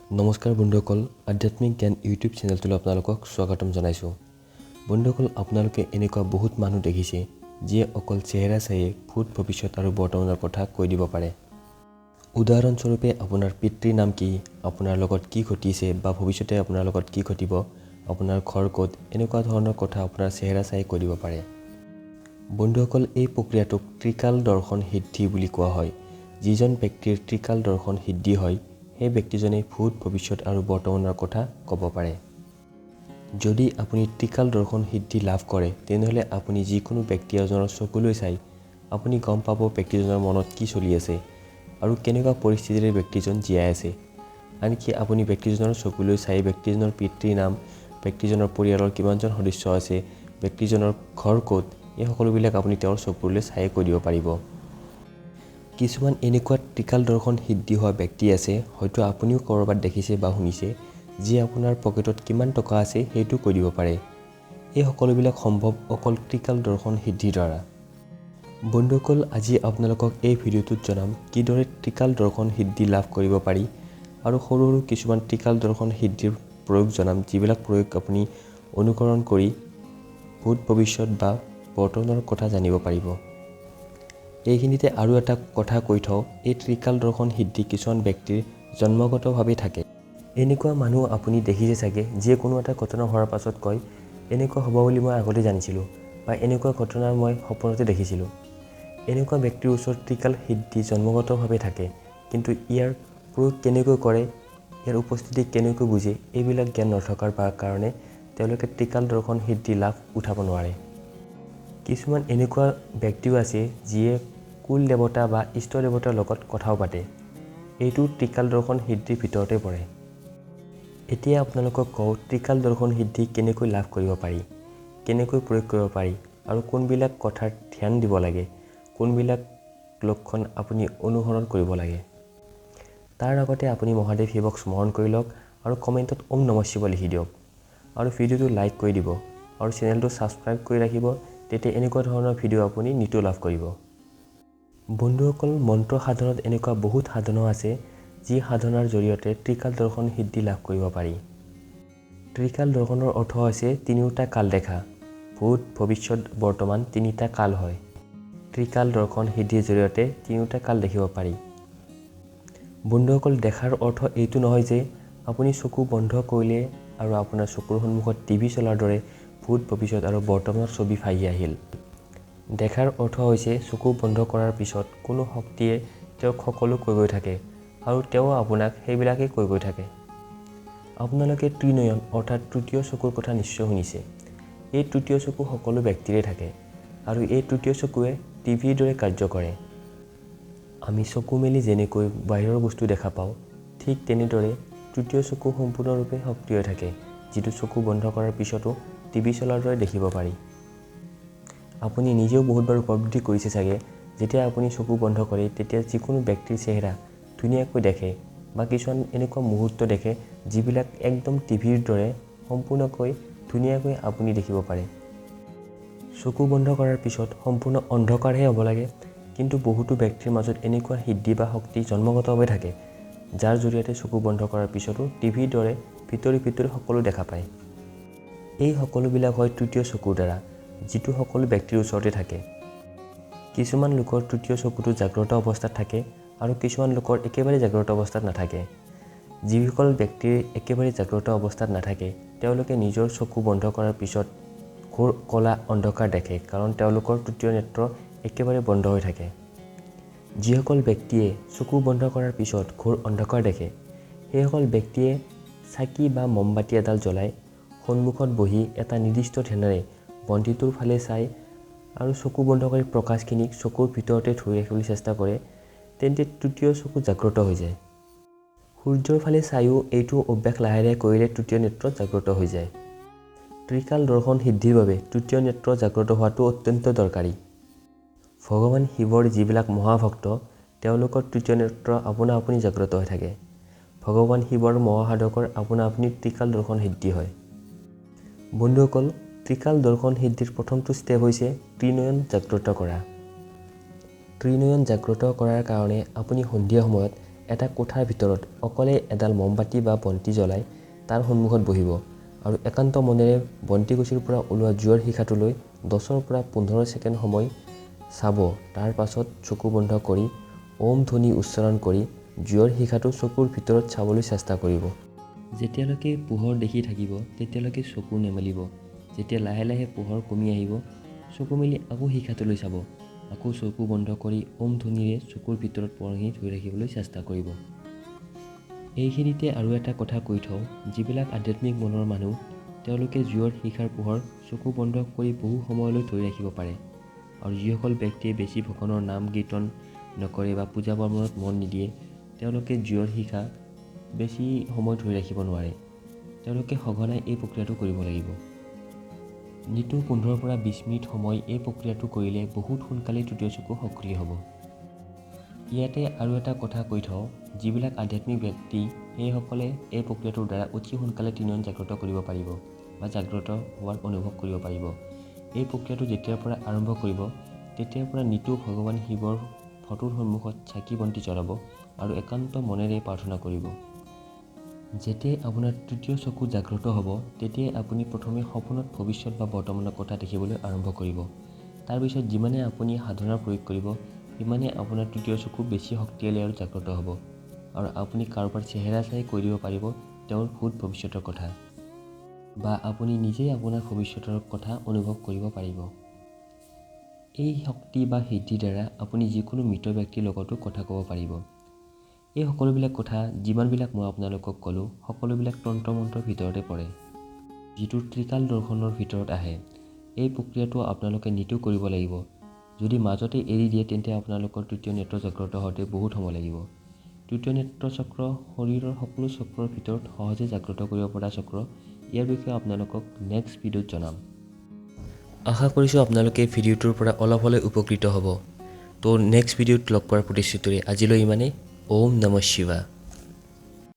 নমস্কাৰ বন্ধুসকল, আধ্যাত্মিক জ্ঞান ইউটিউব চেনেলটোলৈ আপোনালোকক স্বাগতম জনাইছোঁ। বন্ধুসকল, আপোনালোকে এনেকুৱা বহুত মানুহ দেখিছে যিয়ে অকল চেহেৰা চায়ে ভূত ভৱিষ্যত আৰু বৰ্তমানৰ কথা কৈ দিব পাৰে। উদাহৰণস্বৰূপে আপোনাৰ পিতৃৰ নাম কি, আপোনাৰ লগত কি ঘটিছে বা ভৱিষ্যতে আপোনাৰ লগত কি ঘটিব, আপোনাৰ ঘৰ ক'ত, এনেকুৱা ধৰণৰ কথা আপোনাৰ চেহেৰা চাই কৈ দিব পাৰে। বন্ধুসকল, এই প্ৰক্ৰিয়াটোক ত্ৰিকাল দৰ্শন সিদ্ধি বুলি কোৱা হয়। যিজন ব্যক্তিৰ ত্ৰিকাল দৰ্শন সিদ্ধি হয় সেই ব্যক্তিজনে ভূত ভৱিষ্যত আৰু বৰ্তমানৰ কথা ক'ব পাৰে। যদি আপুনি ত্ৰিকাল দৰ্শন সিদ্ধি লাভ কৰে তেনেহ'লে আপুনি যিকোনো ব্যক্তি এজনৰ চকুলৈ চাই আপুনি গম পাব ব্যক্তিজনৰ মনত কি চলি আছে আৰু কেনেকুৱা পৰিস্থিতিৰে ব্যক্তিজন জীয়াই আছে। আনকি আপুনি ব্যক্তিজনৰ চকুলৈ চাই ব্যক্তিজনৰ পিতৃৰ নাম, ব্যক্তিজনৰ পৰিয়ালৰ কিমানজন সদস্য আছে, ব্যক্তিজনৰ ঘৰ ক'ত, এই সকলোবিলাক আপুনি তেওঁৰ চকুলৈ চাই কৈ দিব পাৰিব। কিছুমান এনেকুৱা ত্ৰিকাল দৰ্শন সিদ্ধি হোৱা ব্যক্তি আছে, হয়তো আপুনিও ক'ৰবাত দেখিছে বা শুনিছে, যি আপোনাৰ পকেটত কিমান টকা আছে সেইটো কৈ দিব পাৰে। এই সকলোবিলাক সম্ভৱ অকল ত্ৰিকাল দৰ্শন সিদ্ধিৰ দ্বাৰা। বন্ধুসকল, আজি আপোনালোকক এই ভিডিঅ'টোত জনাম কিদৰে ত্ৰিকাল দৰ্শন সিদ্ধি লাভ কৰিব পাৰি আৰু সৰু সৰু কিছুমান ত্ৰিকাল দৰ্শন সিদ্ধিৰ প্ৰয়োগ জনাম, যিবিলাক প্ৰয়োগ আপুনি অনুকৰণ কৰি ভূত ভৱিষ্যত বা বৰ্তমানৰ কথা জানিব পাৰিব। এইখিনিতে আৰু এটা কথা কৈ থওঁ, এই ত্ৰিকাল দৰ্শন সিদ্ধি কিছুমান ব্যক্তিৰ জন্মগতভাৱে থাকে। এনেকুৱা মানুহ আপুনি দেখিছে চাগে, যিয়ে কোনো এটা ঘটনা হোৱাৰ পাছত কয়, এনেকুৱা হ'ব বুলি মই আগতে জানিছিলোঁ বা এনেকুৱা ঘটনা মই সপোনতে দেখিছিলোঁ। এনেকুৱা ব্যক্তিৰ ওচৰত ত্ৰিকাল সিদ্ধি জন্মগতভাৱে থাকে, কিন্তু ইয়াৰ প্ৰয়োগ কেনেকৈ কৰে, ইয়াৰ উপস্থিতি কেনেকৈ বুজে, এইবিলাক জ্ঞান নথকাৰ কাৰণে তেওঁলোকে ত্ৰিকাল দৰ্শন সিদ্ধি লাভ উঠাব নোৱাৰে। কিছুমান এনেকুৱা ব্যক্তিও আছে যিয়ে কুল দেৱতা বা ইষ্ট দেৱতাৰ লগত কথাও পাতে। এইটো ত্ৰিকাল দৰ্শন সিদ্ধিৰ ভিতৰতে পৰে। এতিয়া আপোনালোকক কওঁ ত্ৰিকাল দৰ্শন সিদ্ধি কেনেকৈ লাভ কৰিব পাৰি, কেনেকৈ প্ৰয়োগ কৰিব পাৰি আৰু কোনবিলাক কথাৰ ধ্যান দিব লাগে, কোনবিলাক লক্ষণ আপুনি অনুসৰণ কৰিব লাগে। তাৰ আগতে আপুনি মহাদেৱ শিৱক স্মৰণ কৰি লওক আৰু কমেণ্টত ওম নমঃ শিৱায় লিখি দিয়ক আৰু ভিডিঅ'টো লাইক কৰি দিব আৰু চেনেলটো ছাবস্ক্ৰাইব কৰি ৰাখিব। তেতিয়া এনেকুৱা ধৰণৰ ভিডিঅ' আপুনি নিতৌ লাভ কৰিব। বন্ধুসকল, মন্ত্ৰ সাধনত এনেকুৱা বহুত সাধনা আছে যি সাধনাৰ জৰিয়তে ত্ৰিকাল দৰ্শন সিদ্ধি লাভ কৰিব পাৰি। ত্ৰিকাল দৰ্শনৰ অৰ্থ হৈছে তিনিওটা কাল দেখা। ভূত ভৱিষ্যত বৰ্তমান তিনিটা কাল হয়। ত্ৰিকাল দৰ্শন সিদ্ধিৰ জৰিয়তে তিনিওটা কাল দেখিব পাৰি। বন্ধুসকল, দেখাৰ অৰ্থ এইটো নহয় যে আপুনি চকু বন্ধ কৰিলে আৰু আপোনাৰ চকুৰ সন্মুখত টিভি চলাৰ দৰে ভূত ভৱিষ্যত আৰু বৰ্তমানৰ ছবি ভাহি আহিল। দেখাৰ অৰ্থ হৈছে চকু বন্ধ কৰাৰ পিছত কোনো শক্তিয়ে তেওঁক সকলো কৈ গৈ থাকে আৰু তেওঁ আপোনাক সেইবিলাকেই কৈ গৈ থাকে। আপোনালোকে ত্ৰিনয়ন অৰ্থাৎ তৃতীয় চকুৰ কথা নিশ্চয় শুনিছে। এই তৃতীয় চকু সকলো ব্যক্তিৰে থাকে আৰু এই তৃতীয় চকুৱে টিভিৰ দৰে কাৰ্য কৰে। আমি চকু মেলি যেনেকৈ বাহিৰৰ বস্তু দেখা পাওঁ, ঠিক তেনেদৰে তৃতীয় চকু সম্পূৰ্ণৰূপে সক্ৰিয় থাকে, যিটো চকু বন্ধ কৰাৰ পিছতো টিভি চলাৰ দৰে দেখিব পাৰি। আপুনি নিজেও বহুতবাৰ উপলব্ধি কৰিছে চাগে, যেতিয়া আপুনি চকু বন্ধ কৰে তেতিয়া যিকোনো ব্যক্তিৰ চেহেৰা ধুনীয়াকৈ দেখে বা কিছুমান এনেকুৱা মুহূৰ্ত দেখে যিবিলাক একদম টিভিৰ দৰে সম্পূৰ্ণকৈ ধুনীয়াকৈ আপুনি দেখিব পাৰে। চকু বন্ধ কৰাৰ পিছত সম্পূৰ্ণ অন্ধকাৰহে হ'ব লাগে, কিন্তু বহুতো ব্যক্তিৰ মাজত এনেকুৱা সিদ্ধি বা শক্তি জন্মগতভাৱে থাকে, যাৰ জৰিয়তে চকু বন্ধ কৰাৰ পিছতো টিভিৰ দৰে ভিতৰি ভিতৰি সকলো দেখা পায়। এই সকলোবিলাক হয় তৃতীয় চকুৰ দ্বাৰা, যিটো সকলো ব্যক্তিৰ ওচৰতে থাকে। কিছুমান লোকৰ তৃতীয় চকুটো জাগ্ৰত অৱস্থাত থাকে আৰু কিছুমান লোকৰ একেবাৰে জাগ্ৰত অৱস্থাত নাথাকে। যিসকল ব্যক্তিৰ একেবাৰে জাগ্ৰত অৱস্থাত নাথাকে তেওঁলোকে নিজৰ চকু বন্ধ কৰাৰ পিছত ঘোৰ ক'লা অন্ধকাৰ দেখে, কাৰণ তেওঁলোকৰ তৃতীয় নেত্ৰ একেবাৰে বন্ধ হৈ থাকে। যিসকল ব্যক্তিয়ে চকু বন্ধ কৰাৰ পিছত ঘোৰ অন্ধকাৰ দেখে, সেইসকল ব্যক্তিয়ে চাকি বা মমবাতি এডাল জ্বলাই সন্মুখত বহি এটা নিৰ্দিষ্ট ধ্যানেৰে বন্তিটোৰ ফালে চাই আৰু চকু বন্ধ কৰি প্ৰকাশখিনিক চকুৰ ভিতৰতে ধৰি ৰাখিবলৈ চেষ্টা কৰে, তেন্তে তৃতীয় চকু জাগ্ৰত হৈ যায়। সূৰ্যৰ ফালে চায়ো এইটো অভ্যাস লাহে লাহে কৰিলে তৃতীয় নেত্ৰ জাগ্ৰত হৈ যায়। ত্ৰিকাল দৰ্শন সিদ্ধিৰ বাবে তৃতীয় নেত্ৰ জাগ্ৰত হোৱাটো অত্যন্ত দৰকাৰী। ভগৱান শিৱৰ যিবিলাক মহাভক্ত, তেওঁলোকৰ তৃতীয় নেত্ৰ আপোনা আপুনি জাগ্ৰত হৈ থাকে। ভগৱান শিৱৰ মহাসাধকৰ আপোনা আপুনি ত্ৰিকাল দৰ্শন সিদ্ধি হয়। বন্ধুসকল, ত্ৰিকাল দৰ্শন সিদ্ধিৰ প্ৰথমটো ষ্টেপ হৈছে ত্ৰিনয়ন জাগ্ৰত কৰা। ত্ৰিনয়ন জাগ্ৰত কৰাৰ কাৰণে আপুনি সন্ধিয়া সময়ত এটা কোঠাৰ ভিতৰত অকলে এডাল মমবাতি বা বন্তি জ্বলাই তাৰ সন্মুখত বহিব আৰু একান্ত মনেৰে বন্তিগছিৰ পৰা ওলোৱা জুইৰ শিখাটোলৈ 10 পৰা 15 ছেকেণ্ড সময় চাব। তাৰ পাছত চকু বন্ধ কৰি ওম ধ্বনি উচ্চাৰণ কৰি জুইৰ শিখাটো চকুৰ ভিতৰত চাবলৈ চেষ্টা কৰিব। যেতিয়ালৈকে পোহৰ দেখি থাকিব তেতিয়ালৈকে চকু নেমেলিব। যেতিয়া লাহে লাহে পোহৰ কমি আহিব চকু মেলি আকৌ শিখাটোলৈ চাব। আকৌ চকু বন্ধ কৰি ওম ধ্বনিৰে চকুৰ ভিতৰত পৰহি ধৰি ৰাখিবলৈ চেষ্টা কৰিব। এইখিনিতে আৰু এটা কথা কৈ থওঁ, যিবিলাক আধ্যাত্মিক মনৰ মানুহ তেওঁলোকে জুইৰ শিখাৰ পোহৰ চকু বন্ধ কৰি বহু সময়লৈ ধৰি ৰাখিব পাৰে। আৰু যিসকল ব্যক্তিয়ে বেছি ভগৱানৰ নাম কীৰ্তন নকৰে বা পূজা পাৰ্বণত মন নিদিয়ে তেওঁলোকে জুইৰ শিখা বেছি সময় ধৰি ৰাখিব নোৱাৰে। তেওঁলোকে সঘনাই এই প্ৰক্ৰিয়াটো কৰিব লাগিব। নিতৌ 15 পৰা 20 মিনিট সময় এই প্ৰক্ৰিয়াটো কৰিলে বহুত সোনকালে তৃতীয় চকু সক্ৰিয় হ'ব। ইয়াতে আৰু এটা কথা কৈ থওঁ, যিবিলাক আধ্যাত্মিক ব্যক্তি সেইসকলে এই প্ৰক্ৰিয়াটোৰ দ্বাৰা অতি সোনকালে তিনিয়ন জাগ্ৰত কৰিব পাৰিব বা জাগ্ৰত হোৱাৰ অনুভৱ কৰিব পাৰিব। এই প্ৰক্ৰিয়াটো যেতিয়াৰ পৰা আৰম্ভ কৰিব তেতিয়াৰ পৰা নিতৌ ভগৱান শিৱৰ ফটোৰ সন্মুখত চাকি বন্তি জ্বলাব আৰু একান্ত মনেৰে প্ৰাৰ্থনা কৰিব। যেতিয়াই আপোনাৰ তৃতীয় চকু জাগ্ৰত হ'ব তেতিয়াই আপুনি প্ৰথমে সপোনত ভৱিষ্যত বা বৰ্তমানৰ কথা দেখিবলৈ আৰম্ভ কৰিব। তাৰপিছত যিমানে আপুনি সাধনাৰ প্ৰয়োগ কৰিব সিমানে আপোনাৰ তৃতীয় চকু বেছি শক্তিশালী আৰু জাগ্ৰত হ'ব আৰু আপুনি কাৰোবাৰ চেহেৰা চাই কৈ দিব পাৰিব তেওঁৰ ভূত ভৱিষ্যতৰ কথা বা আপুনি নিজেই আপোনাৰ ভৱিষ্যতৰ কথা অনুভৱ কৰিব পাৰিব। এই শক্তি বা সিদ্ধিৰ দ্বাৰা আপুনি যিকোনো মৃত ব্যক্তিৰ লগতো কথা ক'ব পাৰিব। এই সকলোবিলাক কথা যিমানবিলাক মই আপোনালোকক ক'লোঁ সকলোবিলাক তন্ত্ৰ মন্ত্ৰৰ ভিতৰতে পৰে, যিটো ত্ৰিকাল দৰ্শনৰ ভিতৰত আহে। এই প্ৰক্ৰিয়াটো আপোনালোকে নিতৌ কৰিব লাগিব। যদি মাজতে এৰি দিয়ে তেন্তে আপোনালোকৰ তৃতীয় নেত্ৰ জাগ্ৰত হওঁতে বহুত সময় লাগিব। তৃতীয় নেত্ৰ চক্ৰ শৰীৰৰ সকলো চক্ৰৰ ভিতৰত সহজে জাগ্ৰত কৰিব পৰা চক্ৰ। ইয়াৰ বিষয়ে আপোনালোকক নেক্সট ভিডিঅ'ত জনাম। আশা কৰিছোঁ আপোনালোকে ভিডিঅ'টোৰ পৰা অলপ হ'লে উপকৃত হ'ব। তো নেক্সট ভিডিঅ'ত লগ পোৱাৰ প্ৰতিশ্ৰুতিৰে আজিলৈ ইমানেই। ওম নমঃ শিৱায়।